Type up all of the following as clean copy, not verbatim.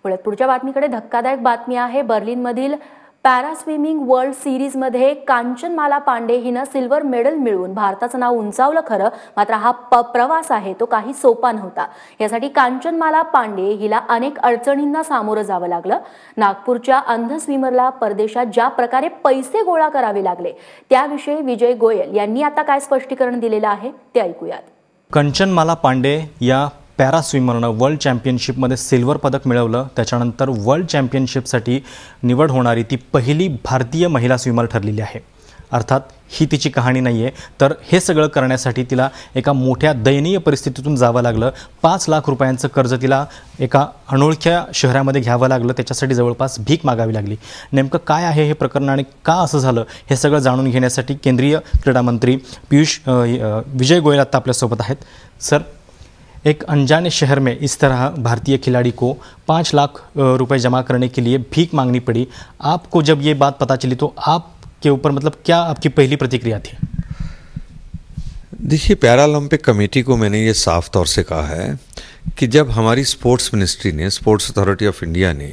पुढच्या बातमीकडे धक्कादायक बातमी आहे। बर्लिनमधील para swimming world सीरीजमध्ये Kanchanmala Pandey हिनं सिल्वर मेडल मिळवून भारताचं नाव उंचावलं खरं, मात्र हा प्रवास आहे तो काही सोपा नव्हता। यासाठी कांचनमाला पांडे हिला अनेक अडचणींना सामोरं जावं लागलं। नागपूरच्या अंध स्विमरला परदेशात ज्या प्रकारे पैसे गोळा करावे लागले त्याविषयी विजय गोयल यांनी आता काय स्पष्टीकरण दिलेलं आहे ते ऐकूयात। कांचनमाला पांडे या पॅरा स्विमरनं वर्ल्ड चॅम्पियनशिपमध्ये सिल्वर पदक मिळवलं। त्याच्यानंतर वर्ल्ड चॅम्पियनशिपसाठी निवड होणारी ती पहिली भारतीय महिला स्विमर ठरलेली आहे। अर्थात ही तिची कहाणी नाही आहे, तर हे सगळं करण्यासाठी तिला एका मोठ्या दयनीय परिस्थितीतून जावं लागलं। 5 लाख रुपयांचं कर्ज तिला एका अनोळख्या शहरामध्ये घ्यावं लागलं, त्याच्यासाठी जवळपास भीक मागावी लागली। नेमकं काय आहे हे प्रकरण आणि का असं झालं हे सगळं जाणून घेण्यासाठी केंद्रीय क्रीडा मंत्री विजय गोयल आता आपल्यासोबत आहेत। सर, एक अनजाने शहर में इस तरह भारतीय खिलाड़ी को 5 लाख रुपए जमा करने के लिए भीख मांगनी पड़ी। आपको जब ये बात पता चली तो आपके ऊपर मतलब क्या आपकी पहली प्रतिक्रिया थी? देखिए, पैरालंपिक कमेटी को मैंने ये साफ तौर से कहा है कि जब हमारी स्पोर्ट्स मिनिस्ट्री ने, स्पोर्ट्स अथॉरिटी ऑफ इंडिया ने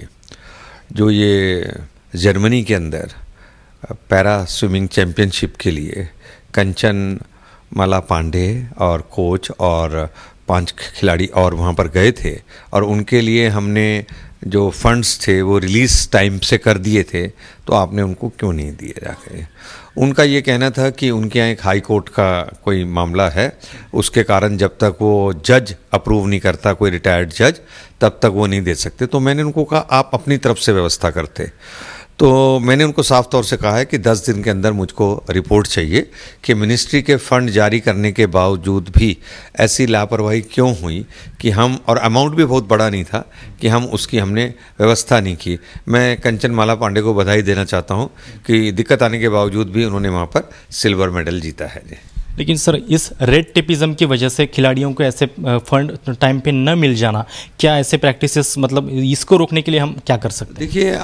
जो ये जर्मनी के अंदर पैरा स्विमिंग चैम्पियनशिप के लिए कांचनमाला पांडे और कोच और 5 खिलाड़ी और वहाँ पर गए थे और उनके लिए हमने जो फंड्स थे वो रिलीज़ टाइम से कर दिए थे, तो आपने उनको क्यों नहीं दिए जाके? उनका ये कहना था कि उनके यहाँ एक हाई कोर्ट का कोई मामला है, उसके कारण जब तक वो जज अप्रूव नहीं करता, कोई रिटायर्ड जज, तब तक वो नहीं दे सकते। तो मैंने उनको कहा आप अपनी तरफ से व्यवस्था करते। तो मैंने उनको साफ तौर से कहा है कि 10 दिन के अंदर मुझको रिपोर्ट चाहिए कि मिनिस्ट्री के फंड जारी करने के बावजूद भी ऐसी लापरवाही क्यों हुई कि हम, और अमाउंट भी बहुत बड़ा नहीं था, कि हम उसकी हमने व्यवस्था नहीं की। मैं कांचनमाला पांडे को बधाई देना चाहता हूं कि दिक्कत आने के बावजूद भी उन्होंने वहां पर सिल्वर मेडल जीता है। लेकिन सर, इस रेड टेपिज्म की वजह से खिलाड़ियों को ऐसे फंड टाइम पे न मिल जाना, क्या ऐसे प्रैक्टिसेस, मतलब इसको रोकने के लिए हम क्या कर सकते हैं? देखिए,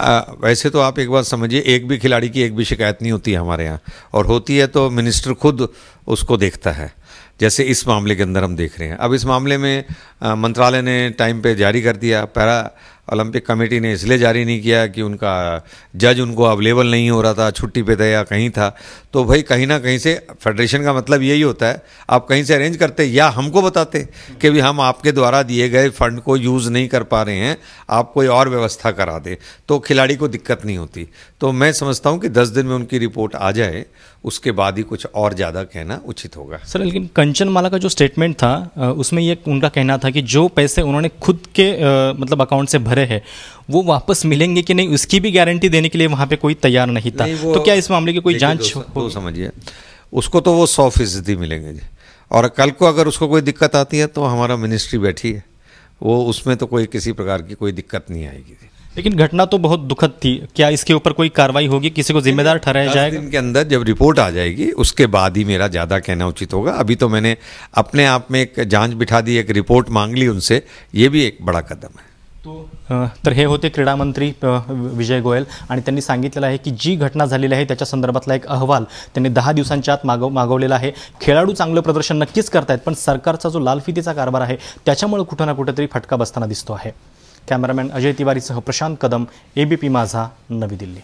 वैसे तो आप एक बात समझिए, एक भी खिलाड़ी की एक भी शिकायत नहीं होती है हमारे यहाँ, और होती है तो मिनिस्टर खुद उसको देखता है, जैसे इस मामले के अंदर हम देख रहे हैं। अब इस मामले में मंत्रालय ने टाइम पे जारी कर दिया, पैरा ओलंपिक कमेटी ने इसलिए जारी नहीं किया कि उनका जज उनको अवेलेबल नहीं हो रहा था, छुट्टी पे था या कहीं था। तो भाई कहीं ना कहीं से फेडरेशन का मतलब यही होता है, आप कहीं से अरेंज करते या हमको बताते कि भी हम आपके द्वारा दिए गए फंड को यूज़ नहीं कर पा रहे हैं, आप कोई और व्यवस्था करा दे, तो खिलाड़ी को दिक्कत नहीं होती। तो मैं समझता हूँ कि 10 दिन में उनकी रिपोर्ट आ जाए, उसके बाद ही कुछ और ज़्यादा कहना उचित होगा। सर, लेकिन कांचनमाला का जो स्टेटमेंट था उसमें ये उनका कहना था कि जो पैसे उन्होंने खुद के मतलब अकाउंट से भरे हैं वो वापस मिलेंगे कि नहीं, उसकी भी गारंटी देने के लिए वहाँ पे कोई तैयार नहीं था। तो क्या इस मामले की कोई जांच हो? समझिए, उसको तो वो 100% मिलेंगे जी, और कल को अगर उसको कोई दिक्कत आती है तो हमारा मिनिस्ट्री बैठी है, वो उसमें तो कोई किसी प्रकार की कोई दिक्कत नहीं आएगी। लेकिन घटना तो बहुत दुखद थी, क्या इसके ऊपर कोई कार्रवाई होगी, किसी को जिम्मेदार ठहराया जाएगा? 10 दिन के अंदर जब रिपोर्ट आ जाएगी उसके बाद ही मेरा ज़्यादा कहना उचित होगा। अभी तो मैंने अपने आप में एक जांच बिठा दी, एक रिपोर्ट मांग ली उनसे, ये भी एक बड़ा कदम है। तर हे होते क्रीडा मंत्री विजय गोयल, आणि त्यांनी सांगितलेलं आहे की जी घटना झालेली आहे त्याच्या संदर्भातला एक अहवाल त्यांनी 10 दिवसांच्या आत मागवलेला आहे। खेळाडू चांगलं प्रदर्शन नक्कीच करतायत, पण सरकारचा जो लालफितीचा कारभार आहे त्याच्यामुळे कुठं ना कुठेतरी फटका बसताना दिसतो आहे। कॅमेरामॅन अजय तिवारीसह प्रशांत कदम, ABP माझा, नवी दिल्ली।